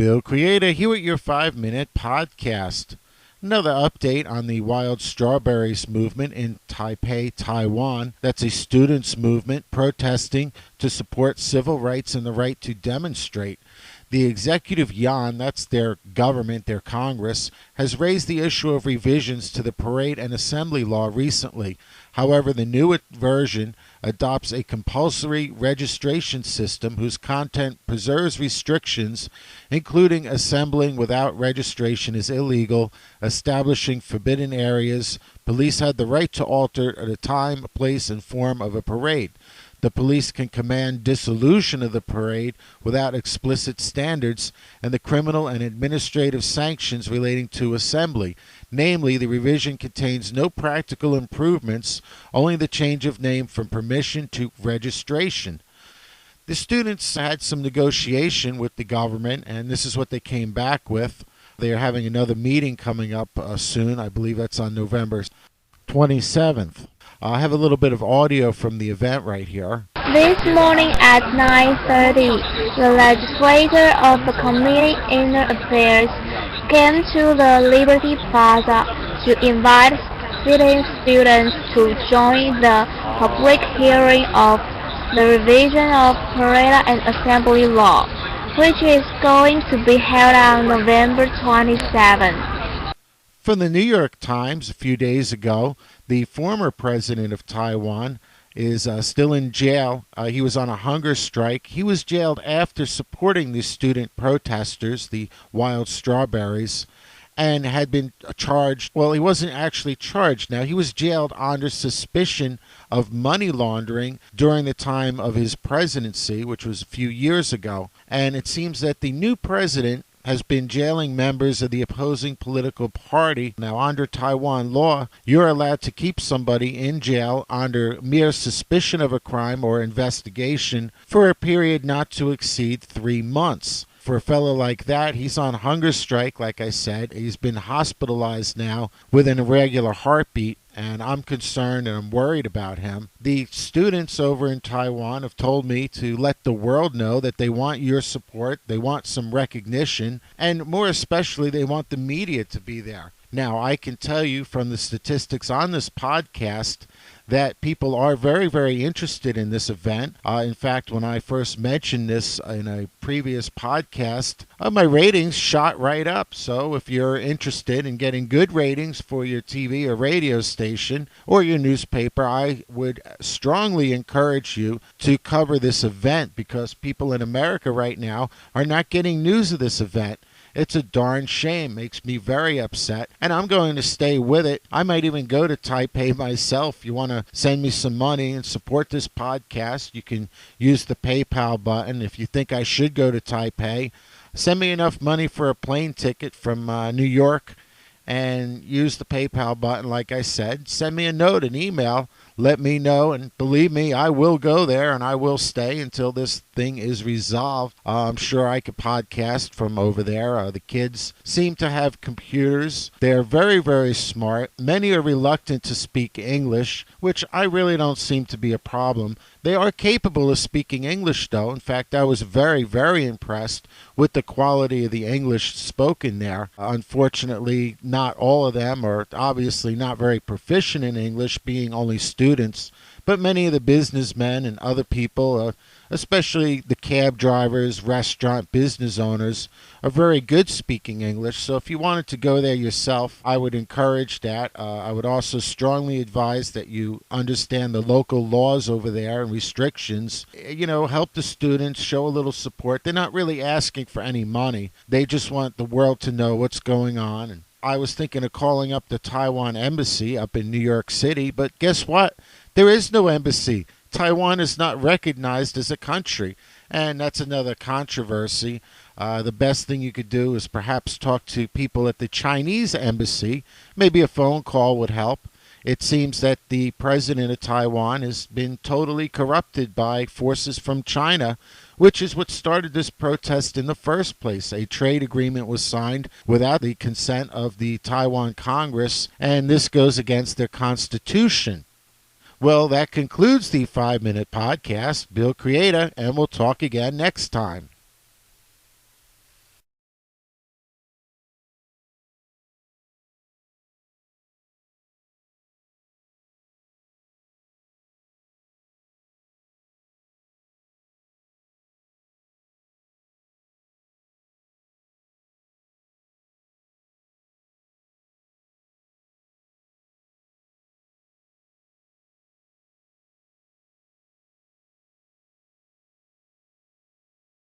Bill Creator here with your 5-minute podcast. Another update on the Wild Strawberries movement in Taipei, Taiwan. That's a students' movement protesting to support civil rights and the right to demonstrate. The executive yuan, that's their government, their Congress, has raised the issue of revisions to the parade and assembly law recently. However, the new version adopts a compulsory registration system whose content preserves restrictions, including assembling without registration is illegal, establishing forbidden areas. Police had the right to alter the time, place, and form of a parade. The police can command dissolution of the parade without explicit standards and the criminal and administrative sanctions relating to assembly. Namely, the revision contains no practical improvements, only the change of name from permission to registration. The students had some negotiation with the government, and this is what they came back with. They are having another meeting coming up soon. I believe that's on November 27th. I have a little bit of audio from the event right here. This morning at 9:30, the legislator of the Committee on Inner Affairs came to the Liberty Plaza to invite sitting students to join the public hearing of the revision of parade and assembly law, which is going to be held on November 27th. From the New York Times a few days ago, the former president of Taiwan is still in jail. He was on a hunger strike. He was jailed after supporting the student protesters, the Wild Strawberries, and had been charged. Well, he wasn't actually charged. Now, he was jailed under suspicion of money laundering during the time of his presidency, which was a few years ago. And it seems that the new president has been jailing members of the opposing political party. Now, under Taiwan law, you're allowed to keep somebody in jail under mere suspicion of a crime or investigation for a period not to exceed 3 months. For a fellow like that, he's on hunger strike, like I said. He's been hospitalized now with an irregular heartbeat, and I'm concerned and I'm worried about him. The students over in Taiwan have told me to let the world know that they want your support, they want some recognition, and more especially, they want the media to be there. Now, I can tell you from the statistics on this podcast that people are very, very interested in this event. In fact, when I first mentioned this in a previous podcast, my ratings shot right up. So if you're interested in getting good ratings for your TV or radio station or your newspaper, I would strongly encourage you to cover this event, because people in America right now are not getting news of this event. It's a darn shame. Makes me very upset. And I'm going to stay with it. I might even go to Taipei myself. If you want to send me some money and support this podcast, you can use the PayPal button. If you think I should go to Taipei, send me enough money for a plane ticket from New York and use the PayPal button like I said. Send me a note, an email. Let me know, and believe me, I will go there and I will stay until this thing is resolved. I'm sure I could podcast from over there. The kids seem to have computers. They're very, very smart. Many are reluctant to speak English, which I really don't seem to be a problem. They are capable of speaking English, though. In fact, I was very, very impressed with the quality of the English spoken there. Unfortunately, not all of them are obviously not very proficient in English, being only students, but many of the businessmen and other people, especially the cab drivers, restaurant business owners, are very good speaking English. So if you wanted to go there yourself, I would encourage that. I would also strongly advise that you understand the local laws over there and restrictions. Help the students, show a little support. They're not really asking for any money. They just want the world to know what's going on. And I was thinking of calling up the Taiwan embassy up in New York City, but guess what? There is no embassy. Taiwan is not recognized as a country, and that's another controversy. The best thing you could do is perhaps talk to people at the Chinese embassy. Maybe a phone call would help. It seems that the president of Taiwan has been totally corrupted by forces from China, which is what started this protest in the first place. A trade agreement was signed without the consent of the Taiwan Congress, and this goes against their constitution. Well, that concludes the 5-minute podcast. Bill Creator, and we'll talk again next time.